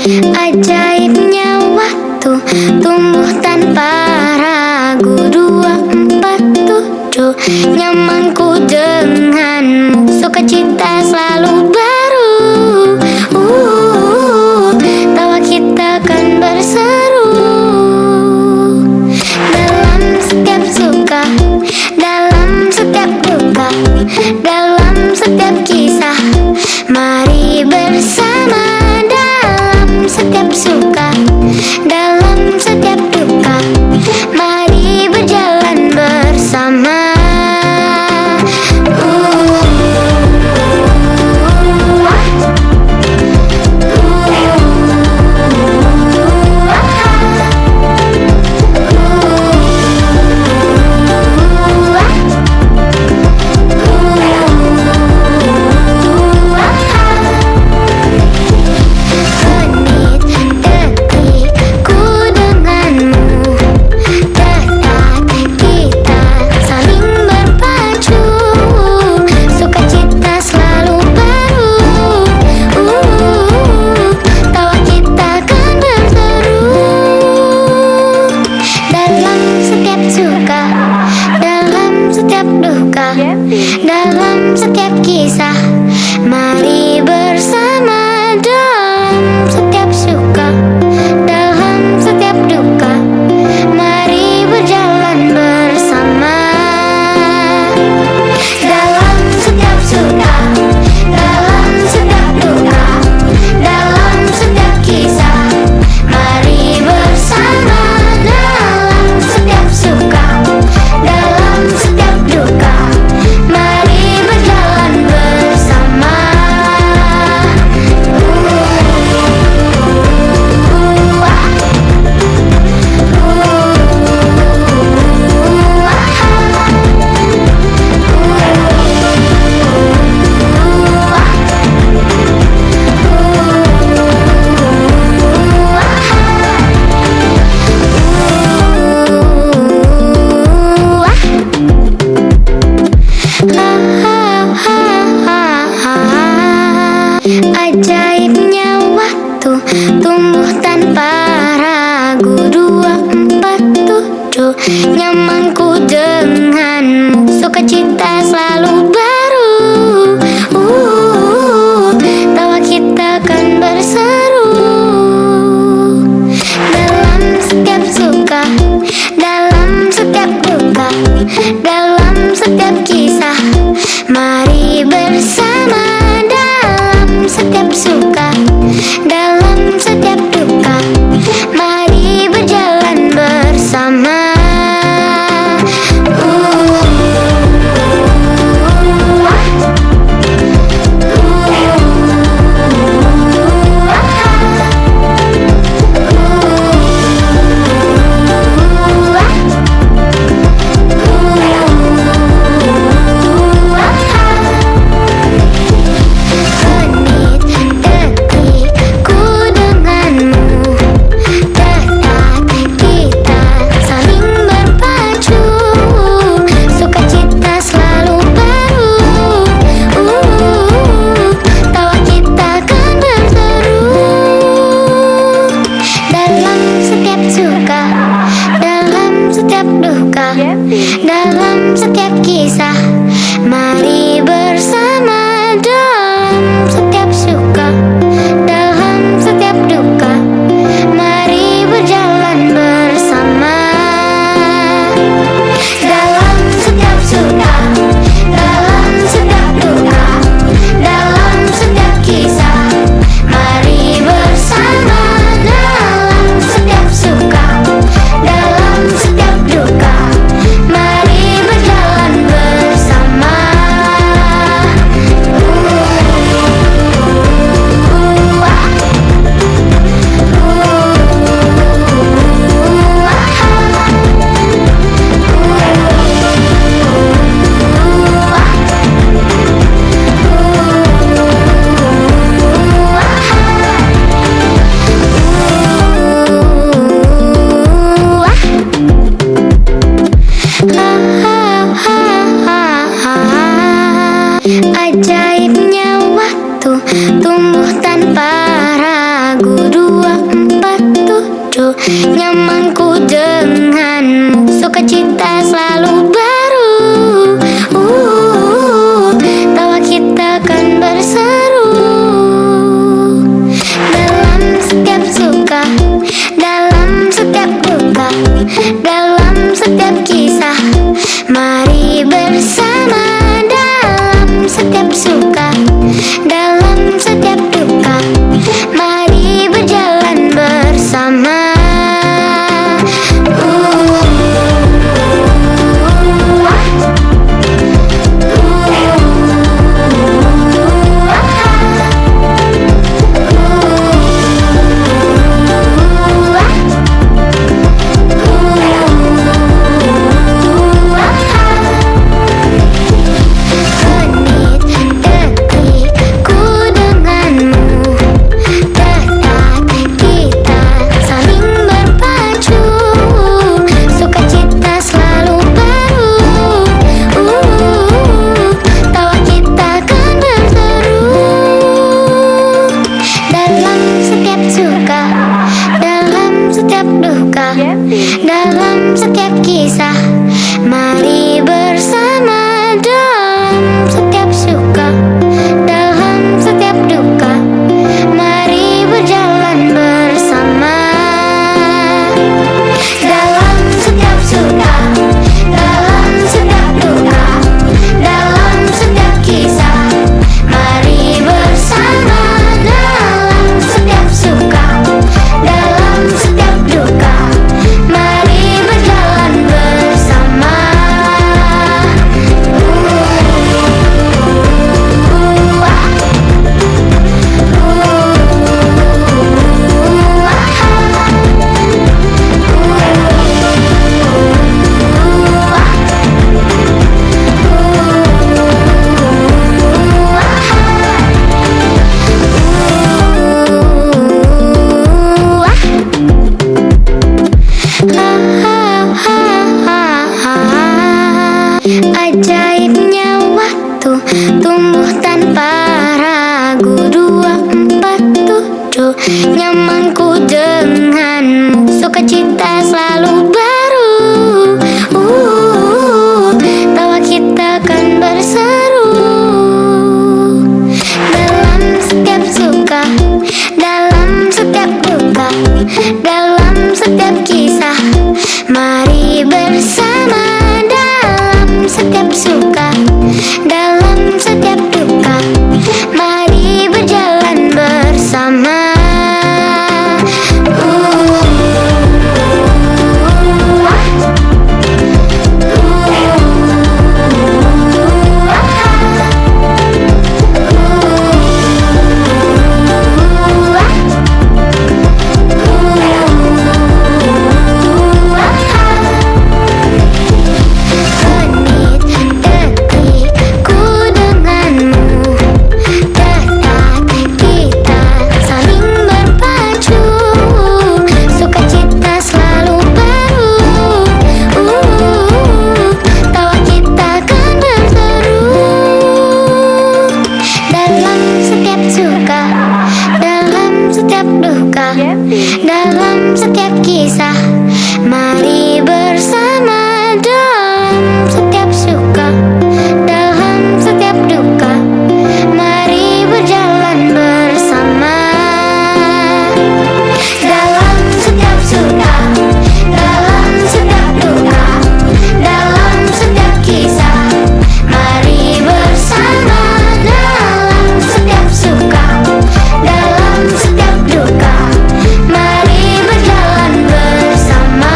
Ajaibnya waktu tumbuh tanpa ragu. 24/7 nyamanku denganmu, sukacita selalu baru. Tawa kita kan berseru dalam setiap suka, dalam setiap duka, dalam setiap kisah. Mari bersama dalam setiap suka, dalam setiap duka. Mari berjalan bersama. Dalam setiap kisah, mari bersama dalam setiap suka, dalam setiap duka. Mari berjalan bersama dalam setiap suka, dalam setiap duka, dalam setiap kisah. Mari bersama dalam setiap suka, dalam setiap duka. Mari berjalan bersama. Ajaibnya waktu tumbuh tanpa ragu. 24/7 nyamanku denganmu, sukacita selalu baru. Tawa kita kan berseru dalam setiap suka, dalam setiap duka, dalam setiap kisah. Mari bersama dalam setiap suka, dalam setiap duka. Mari berjalan bersama. nyamanku denganmu, sukacita selalu baru. Tawa kita kan berseru dalam setiap suka, dalam setiap duka, dalam setiap kisah. Mari bersama dalam setiap suka, dalam setiap duka. Mari berjalan bersama. Dalam setiap kisah, mari bersama dalam setiap suka, dalam setiap duka. Mari berjalan bersama dalam setiap suka, dalam setiap duka, dalam setiap kisah. Mari bersama dalam setiap suka, dalam setiap duka. Mari berjalan bersama. Ajaibnya waktu tumbuh tanpa ragu. 24/7 nyamanku denganmu, sukacita selalu baru. Tawa kita kan berseru dalam setiap suka, dalam setiap duka, dalam setiap kisah. Mari bersama dalam setiap suka, dalam setiap duka. Mari berjalan bersama. Dalam setiap kisah, mari bersama dalam setiap suka, dalam setiap duka. Mari berjalan bersama dalam setiap suka, dalam setiap duka, dalam setiap kisah. Mari bersama dalam setiap suka, dalam setiap duka. Mari berjalan bersama.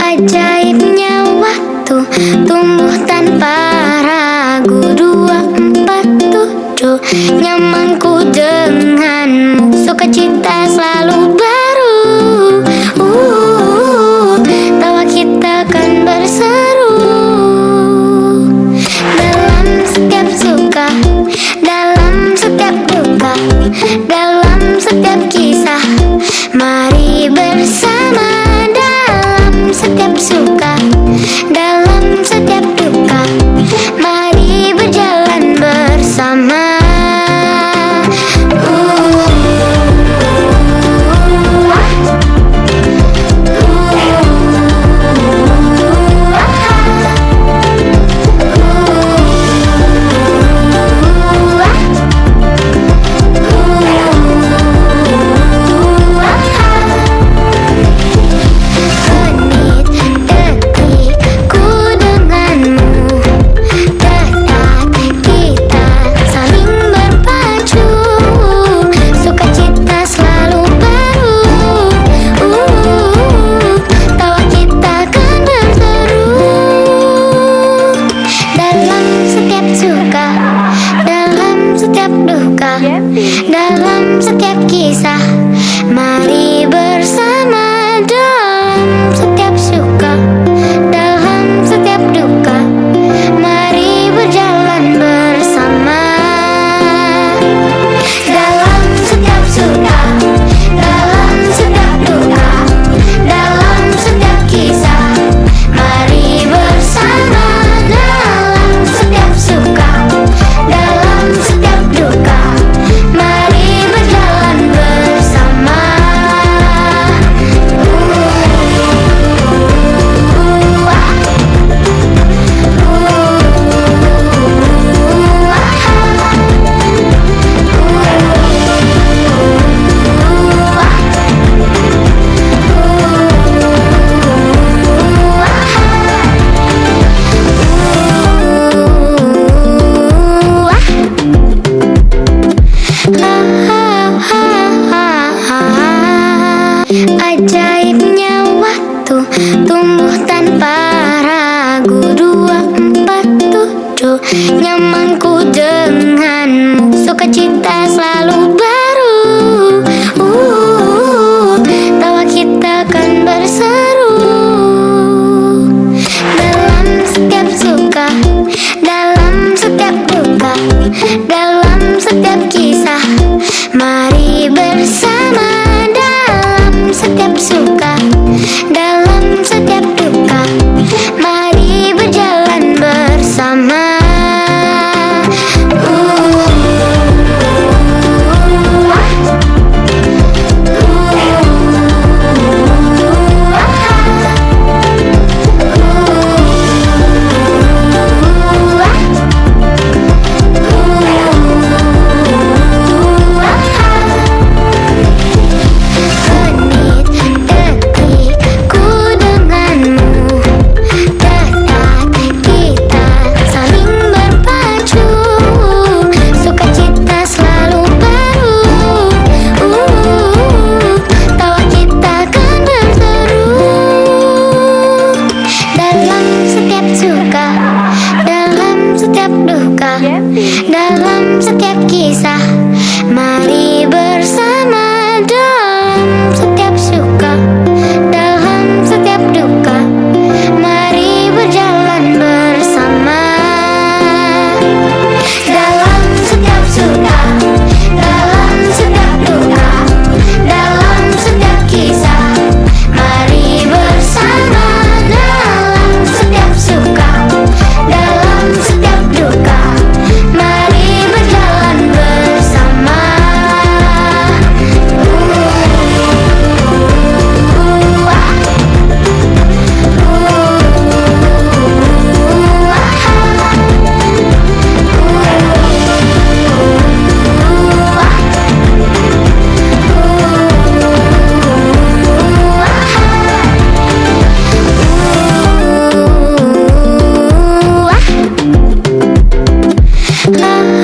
Ajaibnya waktu tumbuh tanpa ragu. 24/7 nyamanku denganmu, sukacita selalu baru. Mari bersama dalam setiap suka, dalam setiap duka. Mari berjalan bersama. Dalam setiap suka, dalam setiap duka, dalam setiap kisah. Mari bersama dalam setiap suka, dalam setiap duka. Mari berjalan bersama. Ajaibnya waktu tumbuh tanpa ragu. 24/7 nyamanku denganmu, sukacita selalu baru. Tawa kita kan berseru. Dalam setiap suka, dalam setiap duka, dalam setiap kisah. Mari bersama dalam setiap suka, dalam setiap duka. Mari berjalan bersama. Dalam setiap kisah, mari bersama dalam setiap suka, dalam setiap duka. Mari berjalan bersama. Dalam setiap suka, dalam setiap duka, dalam setiap kisah. Mari bersama dalam setiap suka, dalam setiap duka. Mari berjalan bersama. La